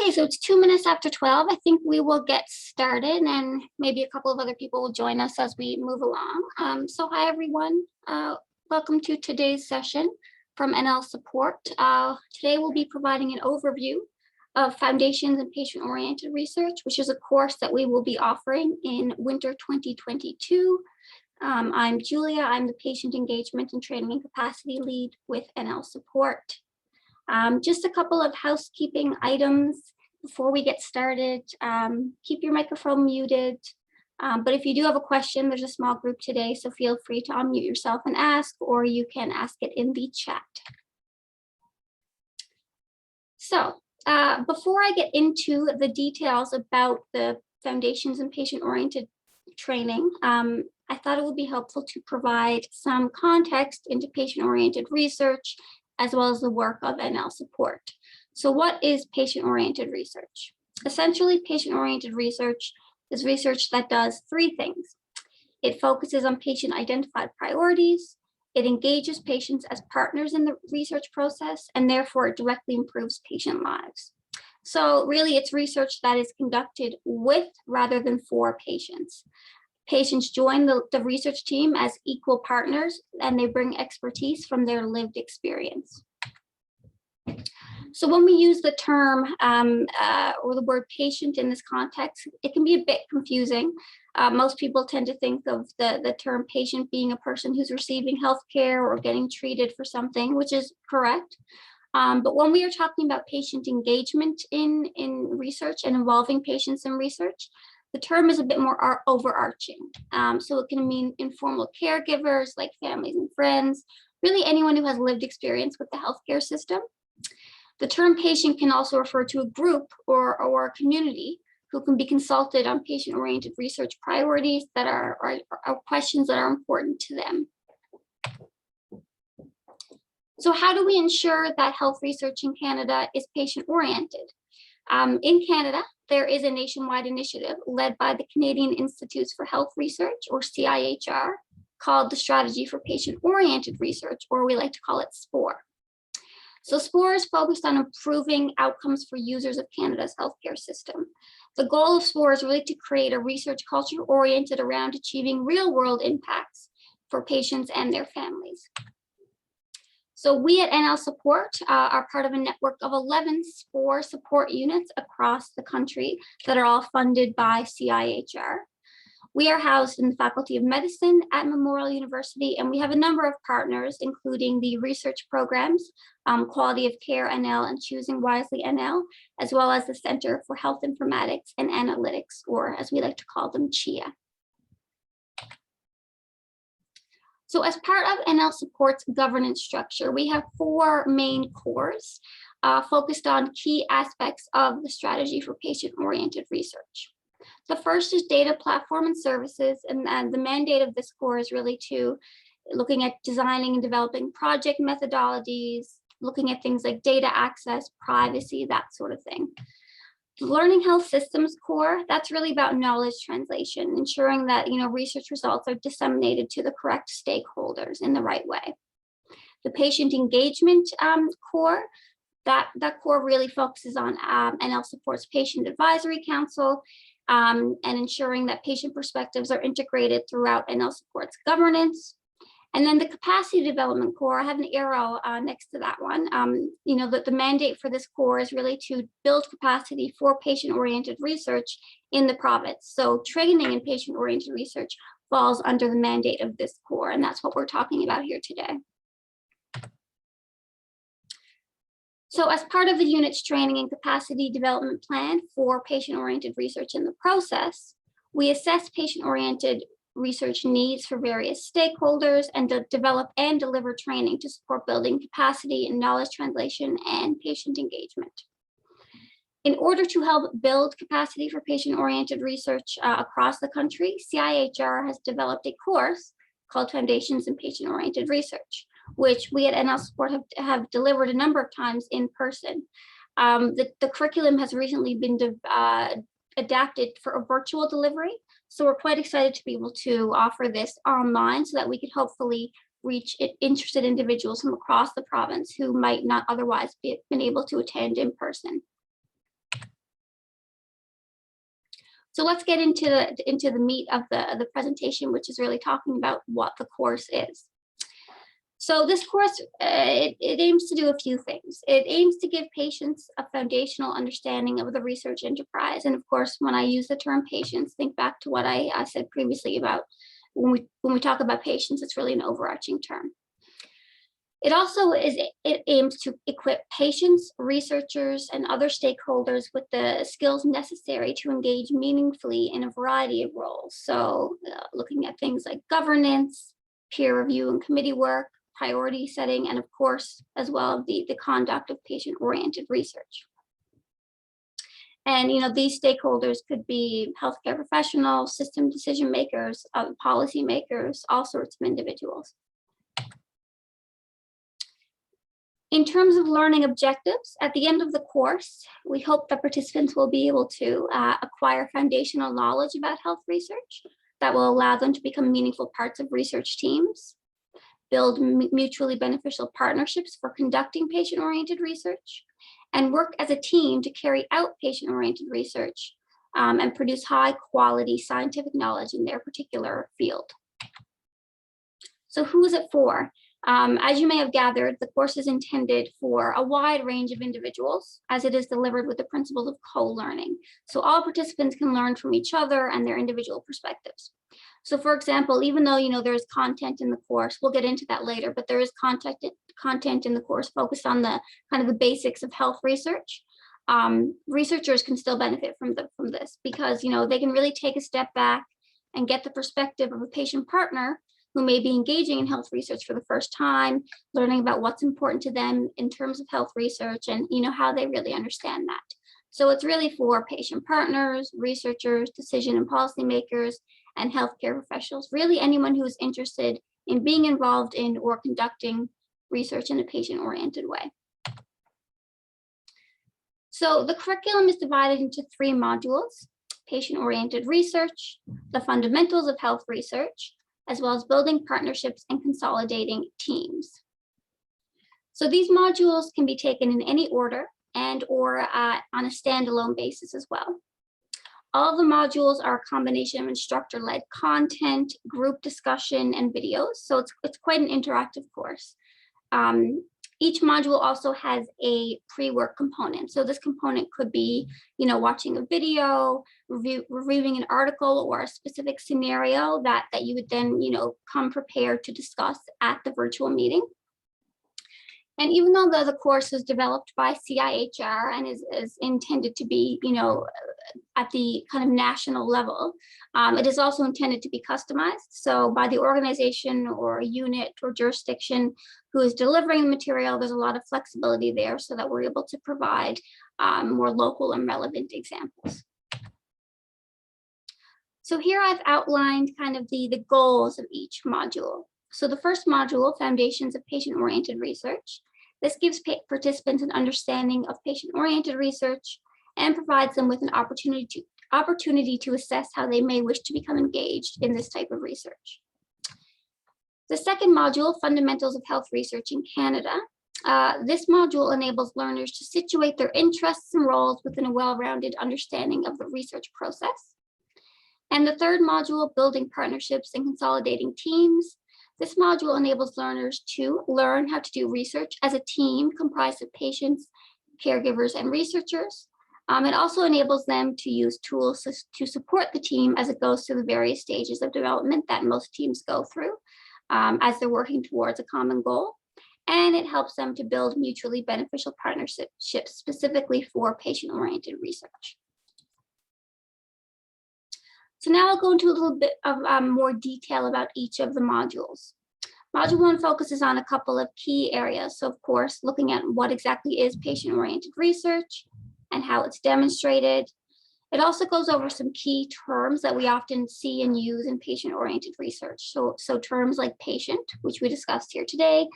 Okay, so it's 2 minutes after 12. I think we will get started and maybe a couple of other people will join us as we move along. So hi, everyone. Welcome to today's session from NL Support. Today we'll be providing an overview of Foundations in Patient-Oriented Research, which is a course that we will be offering in winter 2022. I'm Julia. I'm the Patient Engagement and Training and Capacity Lead with NL Support. Just a couple of housekeeping items before we get started. Keep your microphone muted, but if you do have a question, there's a small group today, so feel free to unmute yourself and ask, or you can ask it in the chat. So before I get into the details about the Foundations in Patient-Oriented Training, I thought it would be helpful to provide some context into patient-oriented research, as well as the work of NL Support. So what is patient-oriented research? Essentially, patient-oriented research is research that does three things. It focuses on patient-identified priorities, it engages patients as partners in the research process, and therefore it directly improves patient lives. So really, it's research that is conducted with rather than for patients. Patients join the research team as equal partners, and they bring expertise from their lived experience. So when we use the term or the word patient in this context, it can be a bit confusing. Most people tend to think of the term patient being a person who's receiving healthcare or getting treated for something, which is correct. But when we are talking about patient engagement in research and involving patients in research, the term is a bit more overarching. So it can mean informal caregivers like families and friends, really anyone who has lived experience with the healthcare system. The term patient can also refer to a group or a community who can be consulted on patient-oriented research priorities that are questions that are important to them. So how do we ensure that health research in Canada is patient-oriented? In Canada, there is a nationwide initiative led by the Canadian Institutes for Health Research, or CIHR, called the Strategy for Patient-Oriented Research, or we like to call it SPORE. So SPORE is focused on improving outcomes for users of Canada's healthcare system. The goal of SPORE is really to create a research culture oriented around achieving real-world impacts for patients and their families. So we at NL Support are part of a network of 11 SPORE support units across the country that are all funded by CIHR. We are housed in the Faculty of Medicine at Memorial University, and we have a number of partners, including the research programs, Quality of Care NL and Choosing Wisely NL, as well as the Center for Health Informatics and Analytics, or as we like to call them, CHIA. So as part of NL Support's governance structure, we have 4 main cores focused on key aspects of the strategy for patient-oriented research. The first is data platform and services, and the mandate of this core is really to looking at designing and developing project methodologies, looking at things like data access, privacy, that sort of thing. The Learning Health Systems core, that's really about knowledge translation, ensuring that research results are disseminated to the correct stakeholders in the right way. The patient engagement core, that core really focuses on NL Support's Patient Advisory Council and ensuring that patient perspectives are integrated throughout NL Support's governance. And then the capacity development core, I have an arrow next to that one. The mandate for this core is really to build capacity for patient-oriented research in the province. So training in patient-oriented research falls under the mandate of this core, and that's what we're talking about here today. So as part of the unit's training and capacity development plan for patient-oriented research in the process, we assess patient-oriented research needs for various stakeholders and to develop and deliver training to support building capacity and knowledge translation and patient engagement. In order to help build capacity for patient-oriented research across the country, CIHR has developed a course called Foundations in Patient-Oriented Research, which we at NL Support have delivered a number of times in person. The curriculum has recently been adapted for a virtual delivery. So we're quite excited to be able to offer this online so that we could hopefully reach interested individuals from across the province who might not otherwise been able to attend in person. So let's get into the meat of the presentation, which is really talking about what the course is. So this course, it aims to do a few things. It aims to give patients a foundational understanding of the research enterprise. And of course, when I use the term patients, think back to what I said previously about when we talk about patients, it's really an overarching term. It aims to equip patients, researchers, and other stakeholders with the skills necessary to engage meaningfully in a variety of roles. So looking at things like governance, peer review and committee work, priority setting, and of course, as well, the conduct of patient-oriented research. And these stakeholders could be healthcare professionals, system decision makers, policy makers, all sorts of individuals. In terms of learning objectives, at the end of the course, we hope that participants will be able to acquire foundational knowledge about health research that will allow them to become meaningful parts of research teams, build mutually beneficial partnerships for conducting patient-oriented research, and work as a team to carry out patient-oriented research and produce high-quality scientific knowledge in their particular field. So who is it for? As you may have gathered, the course is intended for a wide range of individuals as it is delivered with the principles of co-learning. So all participants can learn from each other and their individual perspectives. So for example, even though there's content in the course, we'll get into that later, but there is content in the course focused on the kind of the basics of health research. Researchers can still benefit from this because they can really take a step back and get the perspective of a patient partner who may be engaging in health research for the first time, learning about what's important to them in terms of health research and how they really understand that. So it's really for patient partners, researchers, decision and policymakers, and healthcare professionals, really anyone who is interested in being involved in or conducting research in a patient-oriented way. So the curriculum is divided into 3 modules: patient-oriented research, the fundamentals of health research, as well as building partnerships and consolidating teams. So these modules can be taken in any order and or on a standalone basis as well. All of the modules are a combination of instructor-led content, group discussion, and videos. So it's quite an interactive course. Each module also has a pre-work component. So this component could be, watching a video, reviewing an article or a specific scenario that you would then, come prepared to discuss at the virtual meeting. And even though the course is developed by CIHR and is intended to be, at the kind of national level, it is also intended to be customized. So by the organization or a unit or jurisdiction who is delivering the material, there's a lot of flexibility there so that we're able to provide more local and relevant examples. So here I've outlined kind of the goals of each module. So the first module, Foundations of Patient-Oriented Research. This gives participants an understanding of patient-oriented research and provides them with an opportunity to assess how they may wish to become engaged in this type of research. The second module, Fundamentals of Health Research in Canada. This module enables learners to situate their interests and roles within a well-rounded understanding of the research process. And the third module, Building Partnerships and Consolidating Teams. This module enables learners to learn how to do research as a team comprised of patients, caregivers, and researchers. It also enables them to use tools to support the team as it goes through the various stages of development that most teams go through as they're working towards a common goal. And it helps them to build mutually beneficial partnerships specifically for patient-oriented research. So now I'll go into a little bit of more detail about each of the modules. Module 1 focuses on a couple of key areas. So of course, looking at what exactly is patient-oriented research and how it's demonstrated. It also goes over some key terms that we often see and use in patient-oriented research. So terms like patient, which we discussed here today,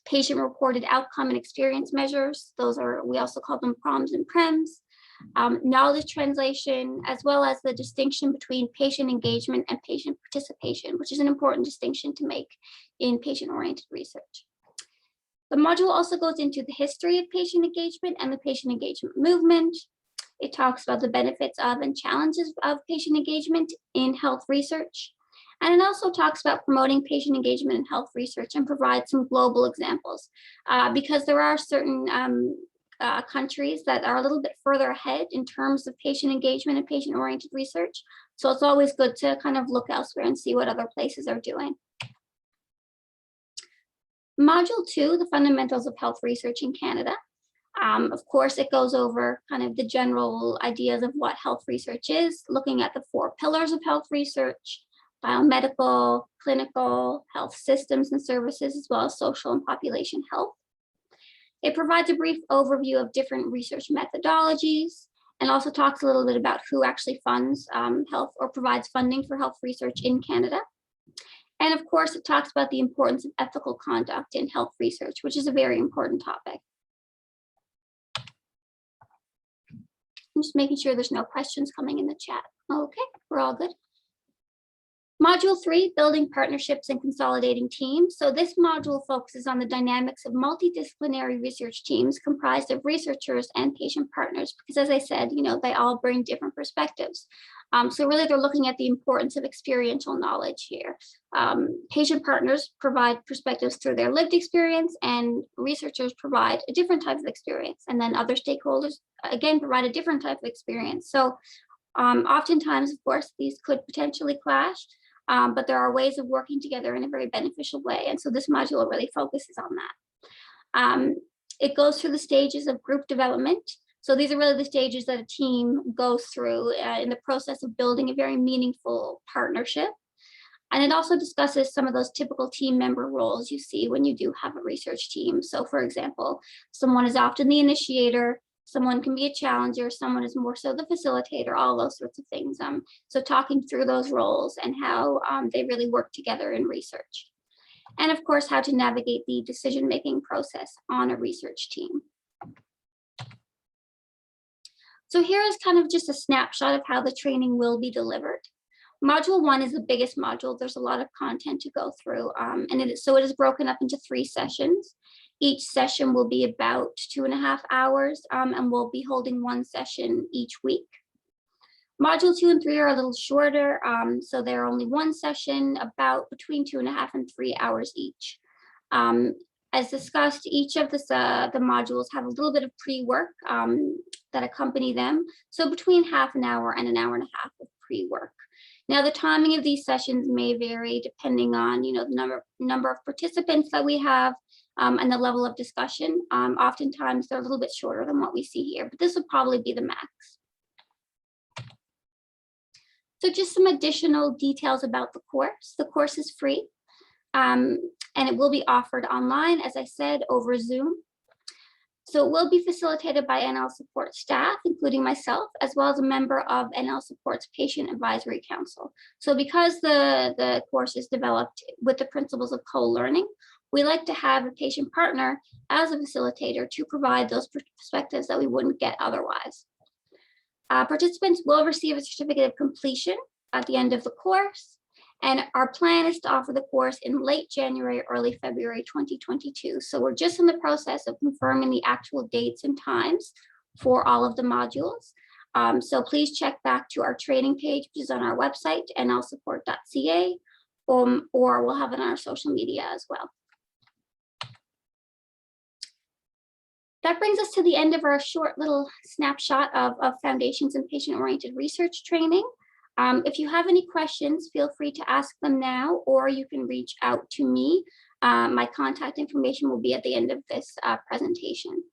patient-reported outcome and experience measures. We also call them PROMs and PREMs. Knowledge translation, as well as the distinction between patient engagement and patient participation, which is an important distinction to make in patient-oriented research. The module also goes into the history of patient engagement and the patient engagement movement. It talks about the benefits of and challenges of patient engagement in health research. And it also talks about promoting patient engagement in health research and provides some global examples, because there are certain countries that are a little bit further ahead in terms of patient engagement and patient-oriented research. So it's always good to kind of look elsewhere and see what other places are doing. Module 2, the fundamentals of health research in Canada. Of course, it goes over kind of the general ideas of what health research is, looking at the 4 pillars of health research: biomedical, clinical, health systems and services, as well as social and population health. It provides a brief overview of different research methodologies and also talks a little bit about who actually funds health or provides funding for health research in Canada. And of course, it talks about the importance of ethical conduct in health research, which is a very important topic. I'm just making sure there's no questions coming in the chat. Okay, we're all good. Module 3, building partnerships and consolidating teams. So this module focuses on the dynamics of multidisciplinary research teams comprised of researchers and patient partners, because as I said, they all bring different perspectives. So really they're looking at the importance of experiential knowledge here. Patient partners provide perspectives through their lived experience, and researchers provide a different type of experience. And then other stakeholders, again, provide a different type of experience. So oftentimes, of course, these could potentially clash. But there are ways of working together in a very beneficial way. And so this module really focuses on that. It goes through the stages of group development. So these are really the stages that a team goes through in the process of building a very meaningful partnership. And it also discusses some of those typical team member roles you see when you do have a research team. So for example, someone is often the initiator, someone can be a challenger, someone is more so the facilitator, all those sorts of things. So talking through those roles and how they really work together in research. And of course, how to navigate the decision-making process on a research team. So here is kind of just a snapshot of how the training will be delivered. Module 1 is the biggest module. There's a lot of content to go through. So it is broken up into 3 sessions. Each session will be about 2.5 hours, and we'll be holding 1 session each week. Module 2 and 3 are a little shorter, so they're only 1 session, about between 2.5 and 3 hours each. As discussed, each of the modules have a little bit of pre-work that accompany them. So between half an hour and an hour and a half of pre-work. Now, the timing of these sessions may vary depending on, the number of participants that we have and the level of discussion. Oftentimes, they're a little bit shorter than what we see here, but this would probably be the max. So just some additional details about the course. The course is free, and it will be offered online, as I said, over Zoom. So it will be facilitated by NL Support staff, including myself, as well as a member of NL Support's Patient Advisory Council. So because the course is developed with the principles of co-learning, we like to have a patient partner as a facilitator to provide those perspectives that we wouldn't get otherwise. Participants will receive a certificate of completion at the end of the course. And our plan is to offer the course in late January, early February 2022. So we're just in the process of confirming the actual dates and times for all of the modules. So please check back to our training page, which is on our website, nlsupport.ca, or we'll have it on our social media as well. That brings us to the end of our short little snapshot of foundations and patient-oriented research training. If you have any questions, feel free to ask them now, or you can reach out to me. My contact information will be at the end of this presentation.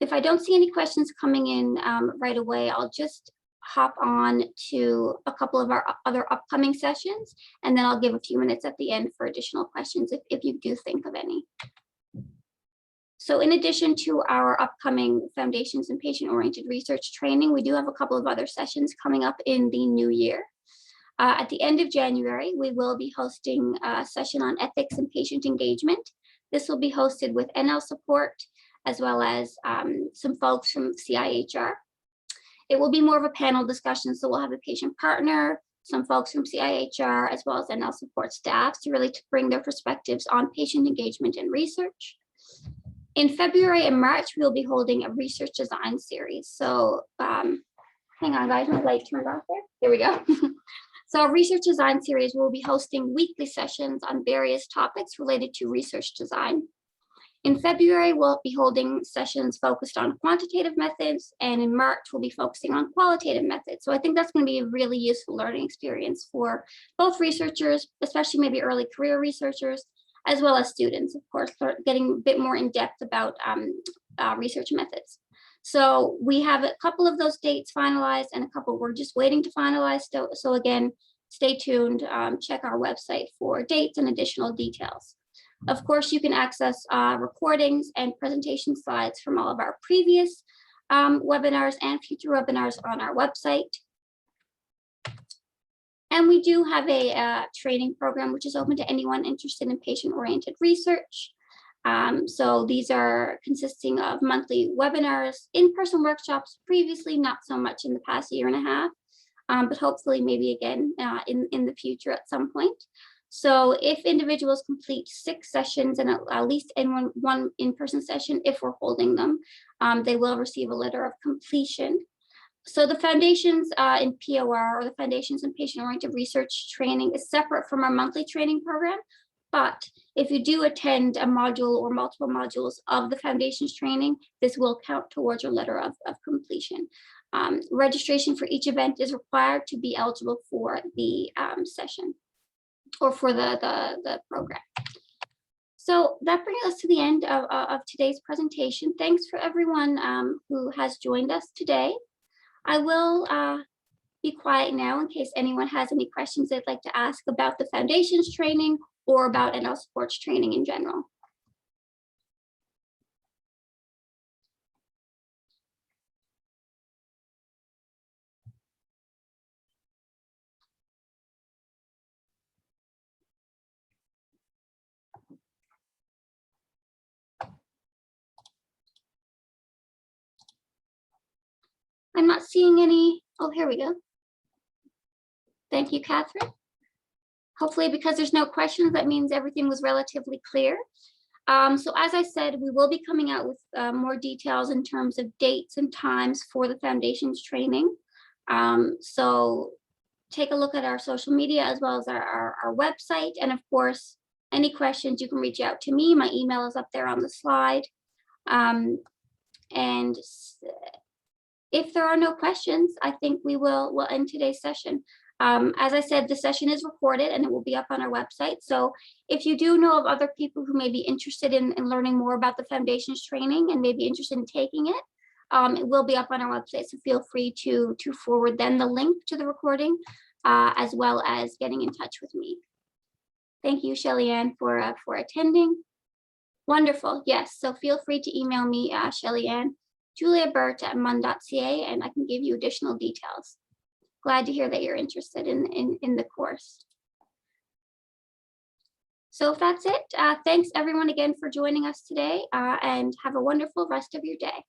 If I don't see any questions coming in right away, I'll just hop on to a couple of our other upcoming sessions, and then I'll give a few minutes at the end for additional questions if you do think of any. So in addition to our upcoming Foundations and Patient-Oriented Research training, we do have a couple of other sessions coming up in the new year. At the end of January, we will be hosting a session on ethics and patient engagement. This will be hosted with NL Support, as well as some folks from CIHR. It will be more of a panel discussion, so we'll have a patient partner, some folks from CIHR, as well as NL Support staff to really bring their perspectives on patient engagement and research. In February and March, we'll be holding a research design series. So hang on, guys, my light turned off there. There we go. So our research design series will be hosting weekly sessions on various topics related to research design. In February, we'll be holding sessions focused on quantitative methods, and in March, we'll be focusing on qualitative methods. So I think that's going to be a really useful learning experience for both researchers, especially maybe early career researchers, as well as students, of course, getting a bit more in depth about research methods. So we have a couple of those dates finalized and a couple we're just waiting to finalize. So again, stay tuned, check our website for dates and additional details. Of course, you can access recordings and presentation slides from all of our previous webinars and future webinars on our website. And we do have a training program which is open to anyone interested in patient-oriented research. So these are consisting of monthly webinars, in-person workshops, previously not so much in the past year and a half, but hopefully maybe again in the future at some point. So if individuals complete 6 sessions and at least in one in-person session, if we're holding them, they will receive a letter of completion. So the foundations in POR, or the foundations in patient-oriented research training, is separate from our monthly training program. But if you do attend a module or multiple modules of the foundations training, this will count towards your letter of completion. Registration for each event is required to be eligible for the session or for the program. So that brings us to the end of today's presentation. Thanks for everyone who has joined us today. I will be quiet now in case anyone has any questions they'd like to ask about the foundations training or about NL sports training in general. I'm not seeing any. Oh, here we go. Thank you, Catherine. Hopefully, because there's no questions, that means everything was relatively clear. So as I said, we will be coming out with more details in terms of dates and times for the foundations training. So take a look at our social media as well as our website. And of course, any questions, you can reach out to me. My email is up there on the slide. And if there are no questions, I think we'll end today's session. As I said, the session is recorded and it will be up on our website. So if you do know of other people who may be interested in learning more about the foundations training and may be interested in taking it, it will be up on our website. So feel free to forward them the link to the recording, as well as getting in touch with me. Thank you, Shelly Ann, for attending. Wonderful. Yes. So feel free to email me, Shelly Ann, juliaburt@mun.ca, and I can give you additional details. Glad to hear that you're interested in the course. So if that's it, thanks everyone again for joining us today, and have a wonderful rest of your day.